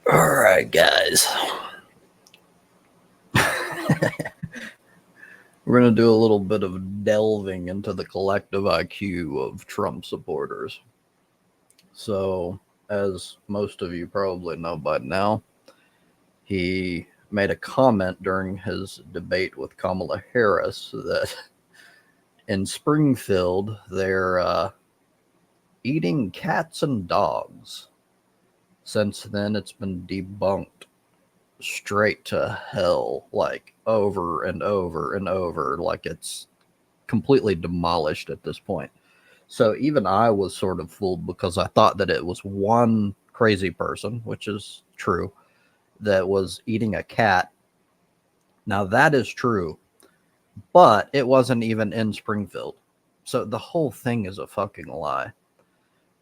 All right, guys. We're going to do a little bit of delving into the collective IQ of Trump supporters. So, as most of you probably know by now, he made a comment during his debate with Kamala Harris that in Springfield, they're eating cats and dogs. Since then, it's been debunked straight to hell, like over and over and over, like it's completely demolished at this point. So even I was sort of fooled because I thought that it was one crazy person, which is true, that was eating a cat. Now that is true, but it wasn't even in Springfield. So the whole thing is a fucking lie.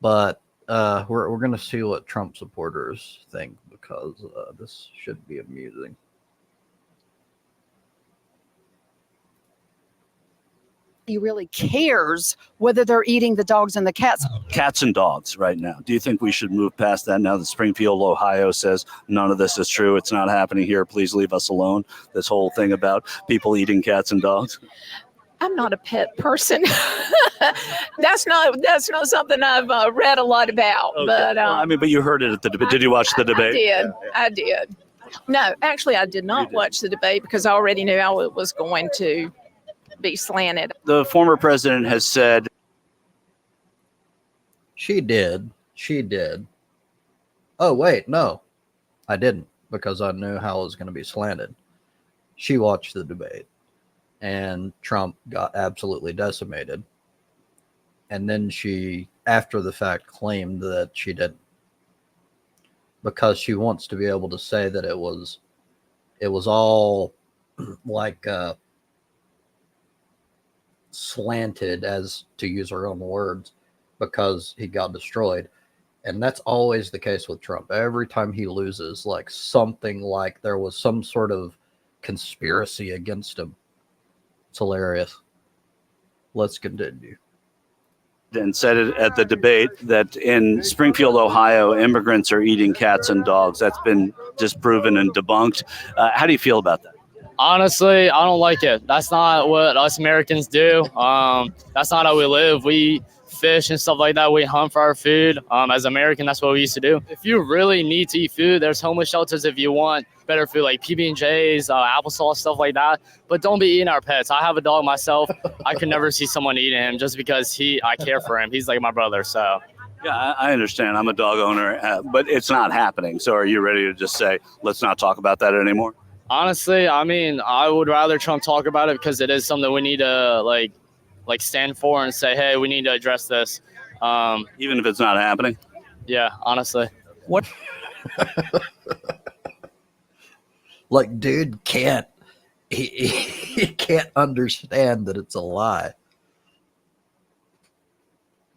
But we're going to see what Trump supporters think because this should be amusing. He really cares whether they're eating the dogs and the cats. Cats and dogs right now. Do you think we should move past that now that Springfield, Ohio says none of this is true? It's not happening here. Please leave us alone. This whole thing about people eating cats and dogs. I'm not a pet person. That's not something I've read a lot about. Okay. But but you heard it at the debate. Did you watch the debate? I did. No, actually, I did not watch the debate because I already knew I was going to be slanted. The former president has said She did. Oh, wait, no, I didn't because I knew how it was going to be slanted. She watched the debate and Trump got absolutely decimated. And then she, after the fact, claimed that she didn't because she wants to be able to say that it was all like slanted, as to use her own words, because he got destroyed. And that's always the case with Trump. Every time he loses, like something like there was some sort of conspiracy against him. It's hilarious. Let's continue. And said it at the debate that in Springfield, Ohio, immigrants are eating cats and dogs. That's been disproven and debunked. How do you feel about that? Honestly, I don't like it. That's not what us Americans do. That's not how we live. We fish and stuff like that. We hunt for our food. As American, that's what we used to do. If you really need to eat food, there's homeless shelters if you want better food, like PB&Js, applesauce, stuff like that. But don't be eating our pets. I have a dog myself. I could never see someone eating him just because I care for him. He's like my brother, so. Yeah, I understand. I'm a dog owner, but it's not happening. So are you ready to just say, let's not talk about that anymore? Honestly, I would rather Trump talk about it because it is something we need to like stand for and say, hey, we need to address this. Even if it's not happening? Yeah, honestly. What? Like, dude can't he can't understand that it's a lie.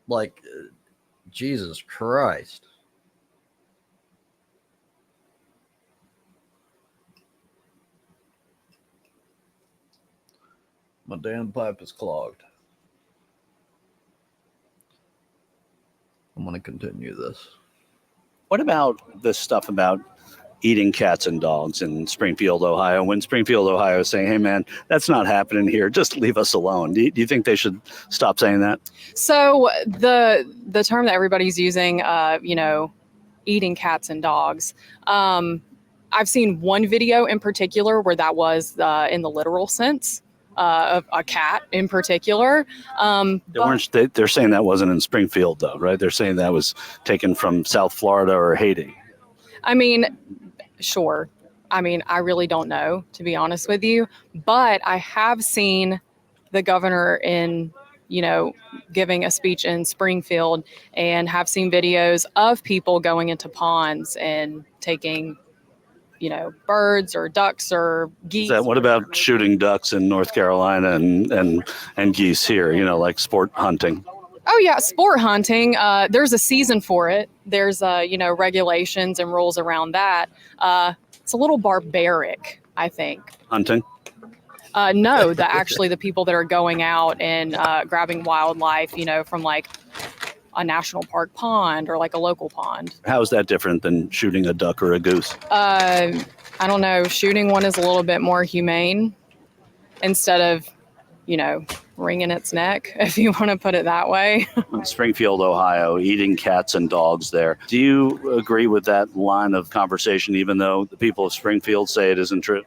Like, Jesus Christ. My damn pipe is clogged. I'm going to continue this. What about this stuff about eating cats and dogs in Springfield, Ohio? When Springfield, Ohio is saying, hey, man, that's not happening here. Just leave us alone. Do you think they should stop saying that? So the term that everybody's using, eating cats and dogs. I've seen one video in particular where that was in the literal sense. Of a cat in particular. They're saying that wasn't in Springfield, though, right? They're saying that was taken from South Florida or Haiti. I mean, sure. I mean, I really don't know, to be honest with you. But I have seen the governor giving a speech in Springfield and have seen videos of people going into ponds and taking birds or ducks or geese. What about shooting ducks in North Carolina and geese here, like sport hunting? Oh, yeah, sport hunting. There's a season for it. There's, regulations and rules around that. It's a little barbaric, I think. Hunting? No, the people that are going out and grabbing wildlife, from like a national park pond or like a local pond. How is that different than shooting a duck or a goose? I don't know. Shooting one is a little bit more humane instead of, wringing its neck, if you want to put it that way. Springfield, Ohio, eating cats and dogs there. Do you agree with that line of conversation, even though the people of Springfield say it isn't true?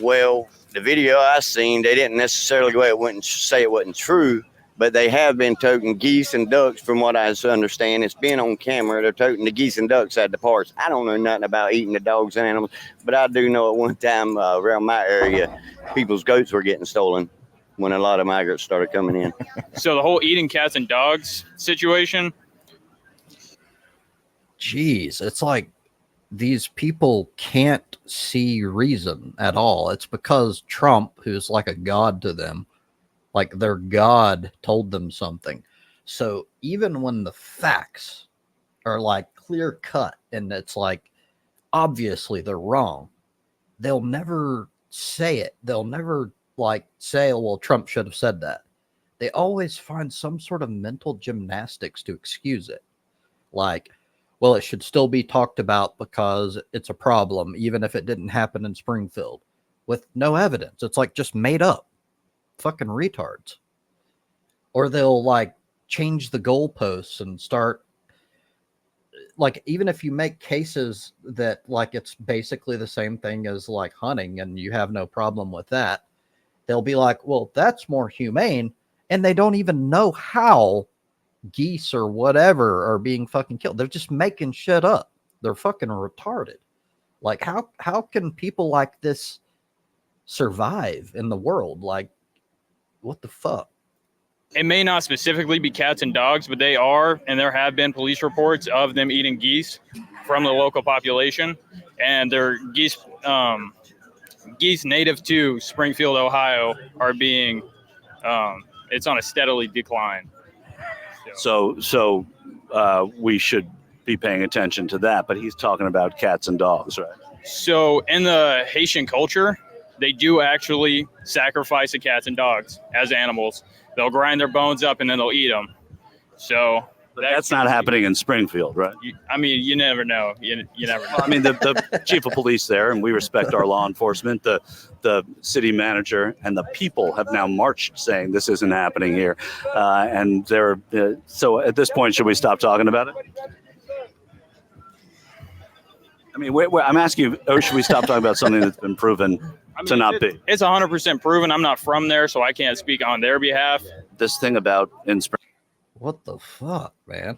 Well, the video I seen, they didn't necessarily go ahead and say it wasn't true, but they have been toting geese and ducks, from what I understand. It's been on camera. They're toting the geese and ducks at the parks. I don't know nothing about eating the dogs and animals, but I do know at one time around my area, people's goats were getting stolen when a lot of migrants started coming in. So the whole eating cats and dogs situation. Jeez, it's like these people can't see reason at all. It's because Trump, who's like a god to them, like their god told them something. So even when the facts are like clear cut and it's like obviously they're wrong, they'll never say it. They'll never like say, oh, well, Trump should have said that. They always find some sort of mental gymnastics to excuse it. Like, well, it should still be talked about because it's a problem, even if it didn't happen in Springfield, with no evidence. It's like just made up. Fucking retards. Or they'll like change the goalposts and start, like, even if you make cases that like it's basically the same thing as like hunting and you have no problem with that, they'll be like, well, that's more humane. And they don't even know how geese or whatever are being fucking killed. They're just making shit up. They're fucking retarded. Like, how can people like this survive in the world? Like, what the fuck? It may not specifically be cats and dogs, but they are, and there have been police reports of them eating geese from the local population, and they're geese native to Springfield, Ohio, are being it's on a steadily decline. So we should be paying attention to that. But he's talking about cats and dogs, right? So in the Haitian culture, they do actually sacrifice the cats and dogs as animals. They'll grind their bones up and then they'll eat them. So but that's not happening in Springfield, right? You never know. You never know. I mean, the chief of police there, and we respect our law enforcement, the city manager and the people have now marched saying this isn't happening here. And they're so at this point, should we stop talking about it? I mean, I'm asking you, or should we stop talking about something that's been proven to not be? It's 100% proven. I'm not from there, so I can't speak on their behalf. This thing about in Springfield. What the fuck, man?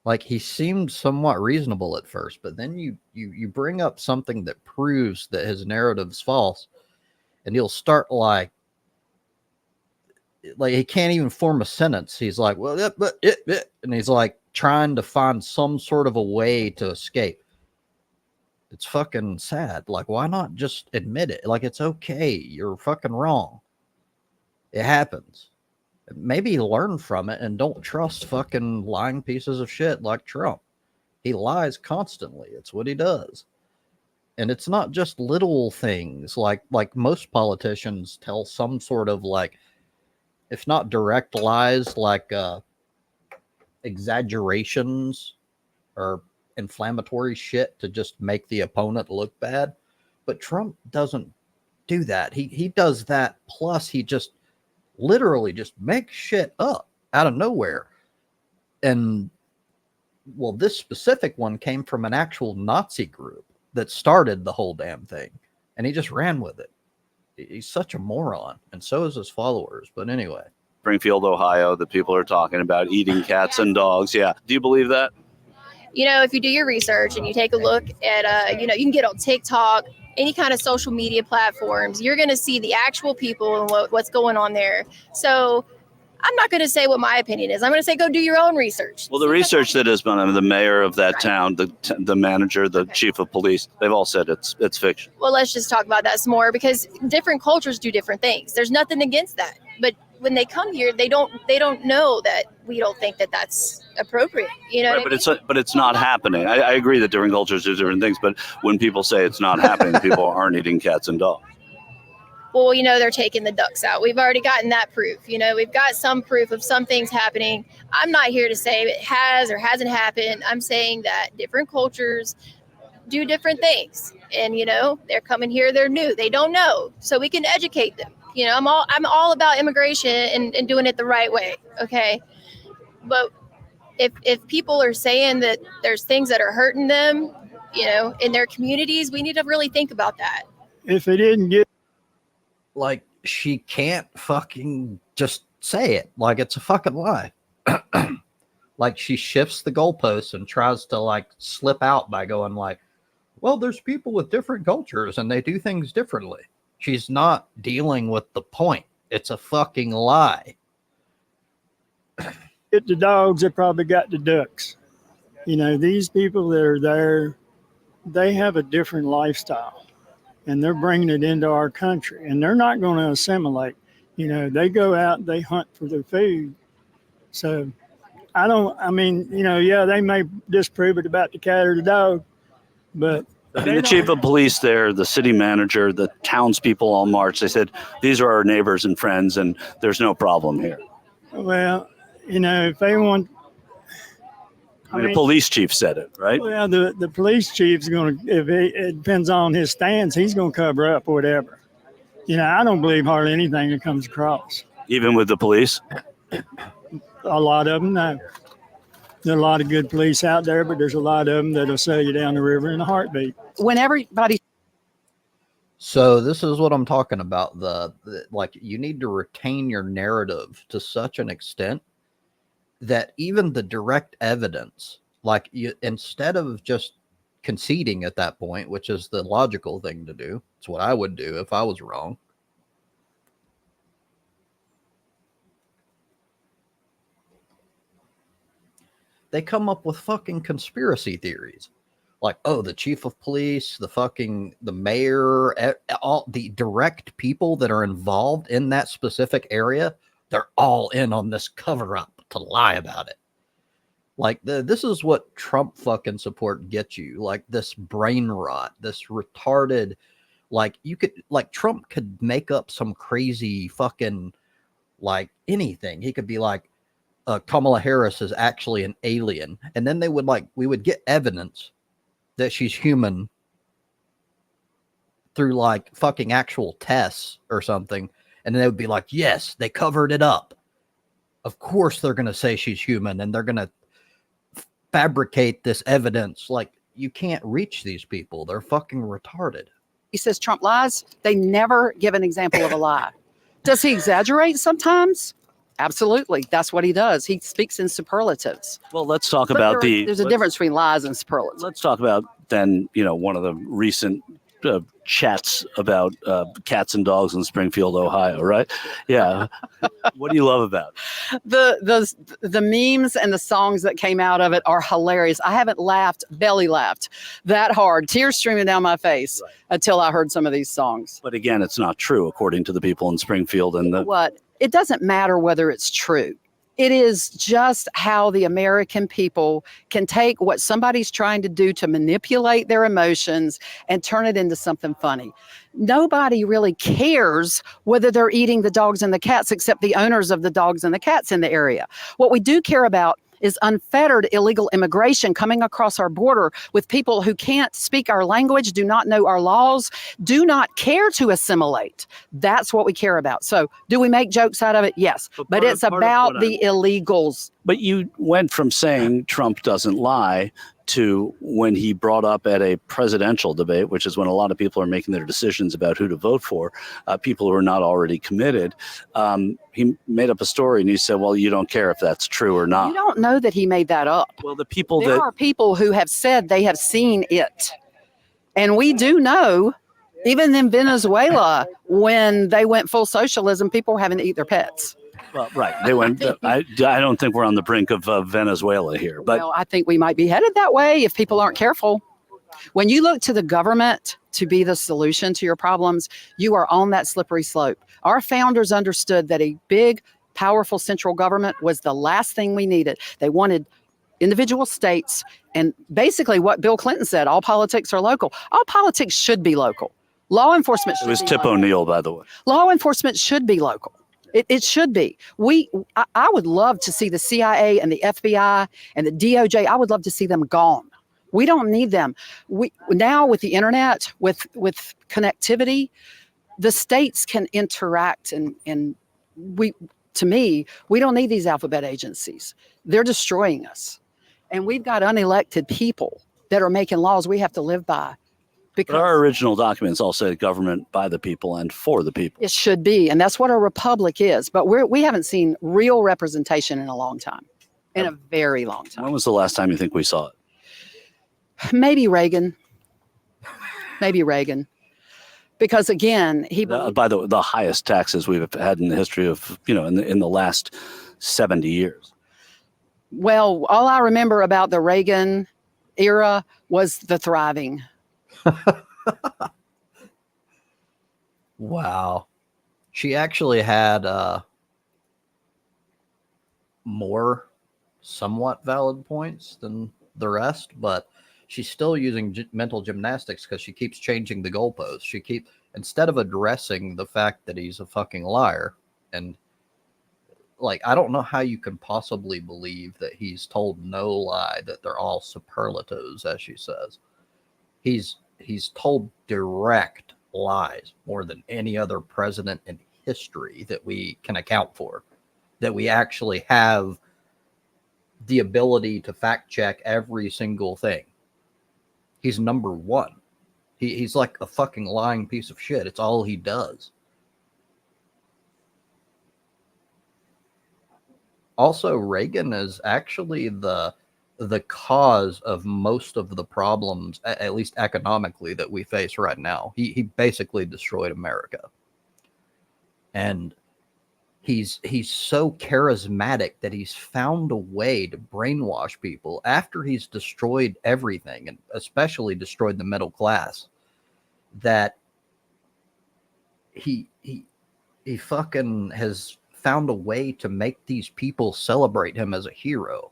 Like, he seemed somewhat reasonable at first, but then you bring up something that proves that his narrative's false, and he'll start like he can't even form a sentence. He's like, well, and he's like trying to find some sort of a way to escape. It's fucking sad. Like, why not just admit it? Like, it's okay. You're fucking wrong. It happens. Maybe learn from it and don't trust fucking lying pieces of shit like Trump. He lies constantly. It's what he does. And it's not just little things like most politicians tell some sort of like, if not direct lies, like exaggerations or inflammatory shit to just make the opponent look bad. But Trump doesn't do that. He does that. Plus he just literally just makes shit up out of nowhere. And well, this specific one came from an actual Nazi group that started the whole damn thing. And he just ran with it. He's such a moron. And so is his followers. But anyway. Springfield, Ohio, that people are talking about eating cats and dogs. Yeah. Do you believe that? You know, if you do your research and you take a look at, you can get on TikTok, any kind of social media platforms, you're going to see the actual people and what's going on there. So I'm not going to say what my opinion is. I'm going to say go do your own research. Well, the research that has been, the mayor of that town, the manager, the chief of police, they've all said it's fiction. Well, let's just talk about that some more because different cultures do different things. There's nothing against that. But when they come here, they don't know that we don't think that that's appropriate. You know, right, but it's not happening. I agree that different cultures do different things, but when people say it's not happening, people aren't eating cats and dogs. well, they're taking the ducks out. We've already gotten that proof. We've got some proof of some things happening. I'm not here to say it has or hasn't happened. I'm saying that different cultures do different things. And, they're coming here, they're new, they don't know. So we can educate them. I'm all about immigration and doing it the right way. Okay. But if people are saying that there's things that are hurting them, in their communities, we need to really think about that. If they didn't get, Like, she can't fucking just say it. Like, it's a fucking lie. Like, she shifts the goalposts and tries to, like, slip out by going, like, well, there's people with different cultures and they do things differently. She's not dealing with the point. It's a fucking lie. get the dogs, they probably got the ducks. These people that are there, they have a different lifestyle and they're bringing it into our country and they're not going to assimilate. They go out, they hunt for their food. So yeah, they may disprove it about the cat or the dog, but The chief of police there, the city manager, the townspeople all marched. They said, these are our neighbors and friends and there's no problem here. well, if they want, The police chief said it, right? well, the police chief's going to, if it depends on his stance, he's going to cover up whatever. I don't believe hardly anything that comes across. Even with the police? A lot of them, no. There are a lot of good police out there, but there's a lot of them that'll sell you down the river in a heartbeat. When everybody So this is what I'm talking about. Like, you need to retain your narrative to such an extent that even the direct evidence, like, instead of just conceding at that point, which is the logical thing to do, it's what I would do if I was wrong. They come up with fucking conspiracy theories. Like, oh, the chief of police, the mayor, all the direct people that are involved in that specific area, they're all in on this cover up to lie about it. Like, this is what Trump fucking support gets you. Like, this brain rot, this retarded, Trump could make up some crazy fucking, anything. He could be like, Kamala Harris is actually an alien. And then we would get evidence that she's human through fucking actual tests or something. And then they would be like, yes, they covered it up. Of course they're going to say she's human and they're going to fabricate this evidence. You can't reach these people. They're fucking retarded. he says Trump lies, they never give an example of a lie. Does he exaggerate sometimes? Absolutely. That's what he does. He speaks in superlatives. Well, let's talk about there's a difference between lies and superlatives. Let's talk about then, one of the recent chats about cats and dogs in Springfield, Ohio, right? Yeah. What do you love about it? The memes and the songs that came out of it are hilarious. I haven't belly laughed that hard, tears streaming down my face until I heard some of these songs. But again, it's not true, according to the people in Springfield. It doesn't matter whether it's true. It is just how the American people can take what somebody's trying to do to manipulate their emotions and turn it into something funny. Nobody really cares whether they're eating the dogs and the cats except the owners of the dogs and the cats in the area. What we do care about is unfettered illegal immigration coming across our border with people who can't speak our language, do not know our laws, do not care to assimilate. That's what we care about. So do we make jokes out of it? Yes. But it's about the illegals. But you went from saying Trump doesn't lie to when he brought up at a presidential debate, which is when a lot of people are making their decisions about who to vote for, people who are not already committed. He made up a story and he said, well, you don't care if that's true or not. You don't know that he made that up. Well, there are people who have said they have seen it. And we do know, even in Venezuela, when they went full socialism, people were having to eat their pets. Well, right. They went. I don't think we're on the brink of Venezuela here. But well, I think we might be headed that way if people aren't careful. When you look to the government to be the solution to your problems, you are on that slippery slope. Our founders understood that a big, powerful central government was the last thing we needed. They wanted individual states, and basically what Bill Clinton said, all politics are local. All politics should be local. Law enforcement should It was be Tip local. O'Neill, by the way. Law enforcement should be local. It should be. I would love to see the CIA and the FBI and the DOJ. I would love to see them gone. We don't need them. We now with the internet, with connectivity, the states can interact and to me, we don't need these alphabet agencies. They're destroying us. And we've got unelected people that are making laws we have to live by. But our original documents all say government by the people and for the people. It should be, and that's what a republic is. But we haven't seen real representation in a long time, in a very long time. When was the last time you think we saw it? Maybe Reagan. Because again, By the highest taxes we've had in the history of, in the last 70 years. Well, all I remember about the Reagan era was the thriving. Wow. She actually had more somewhat valid points than the rest, but she's still using mental gymnastics because she keeps changing the goalposts. Instead of addressing the fact that he's a fucking liar, and like, I don't know how you can possibly believe that he's told no lie, that they're all superlatives, as she says. He's told direct lies more than any other president in history that we can account for, that we actually have the ability to fact check every single thing. He's number one. He's like a fucking lying piece of shit. It's all he does. Also, Reagan is actually the cause of most of the problems, at least economically, that we face right now. He basically destroyed America. And he's so charismatic that he's found a way to brainwash people after he's destroyed everything, and especially destroyed the middle class, that he fucking has found a way to make these people celebrate him as a hero.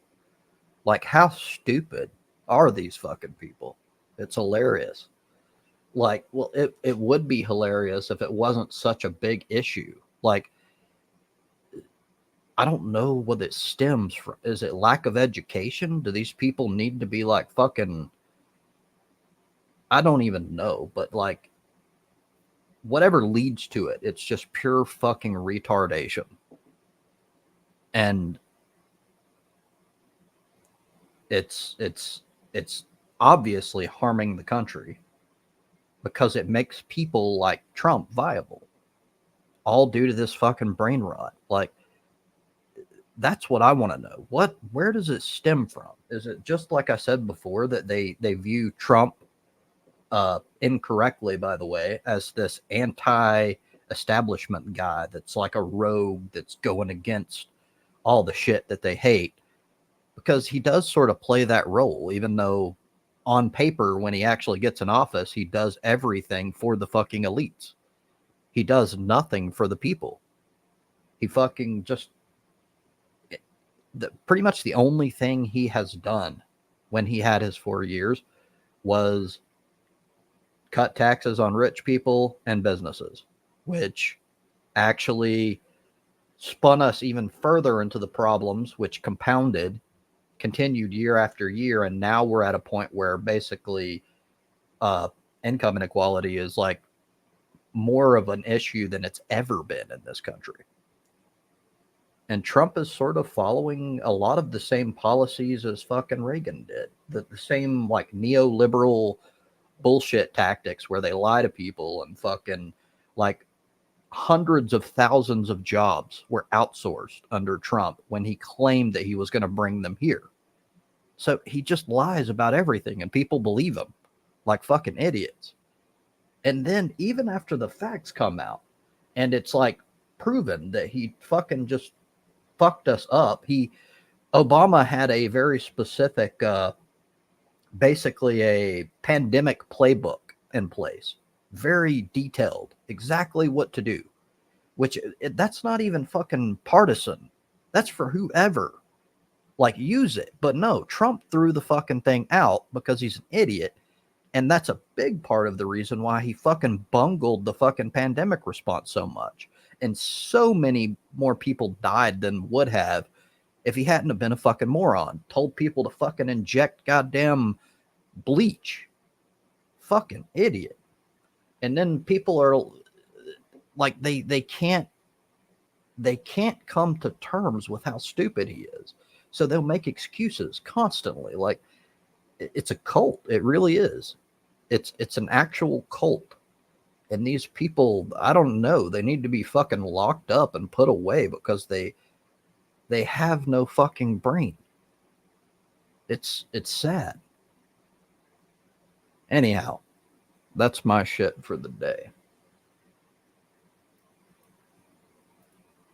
Like, how stupid are these fucking people? It's hilarious. Like, well, it would be hilarious if it wasn't such a big issue. Like, I don't know what it stems from. Is it lack of education? Do these people need to be like fucking, I don't even know, but like, whatever leads to it, it's just pure fucking retardation. And it's obviously harming the country because it makes people like Trump viable, all due to this fucking brain rot. Like, that's what I want to know. Where does it stem from? Is it just like I said before, that they view Trump incorrectly, by the way, as this anti-establishment guy that's like a rogue that's going against all the shit that they hate? Because he does sort of play that role, even though on paper, when he actually gets in office, he does everything for the fucking elites. He does nothing for the people. He fucking just, pretty much the only thing he has done when he had his 4 years was cut taxes on rich people and businesses, which actually spun us even further into the problems, which continued year after year. And now we're at a point where basically income inequality is like more of an issue than it's ever been in this country. And Trump is sort of following a lot of the same policies as fucking Reagan did. The same like neoliberal bullshit tactics where they lie to people, and fucking like hundreds of thousands of jobs were outsourced under Trump when he claimed that he was going to bring them here. So he just lies about everything and people believe him like fucking idiots. And then even after the facts come out and it's like proven that he fucking just fucked us up, Obama had a very specific basically a pandemic playbook in place, very detailed, exactly what to do, which that's not even fucking partisan. That's for whoever, like, use it. But no, Trump threw the fucking thing out because he's an idiot And that's a big part of the reason why he fucking bungled the fucking pandemic response so much. And so many more people died than would have if he hadn't have been a fucking moron. Told people to fucking inject goddamn bleach. Fucking idiot. And then people are like, they can't come to terms with how stupid he is. So they'll make excuses constantly. Like, it's a cult. It really is. It's an actual cult. And these people, I don't know, they need to be fucking locked up and put away because they have no fucking brain. It's sad. Anyhow, that's my shit for the day.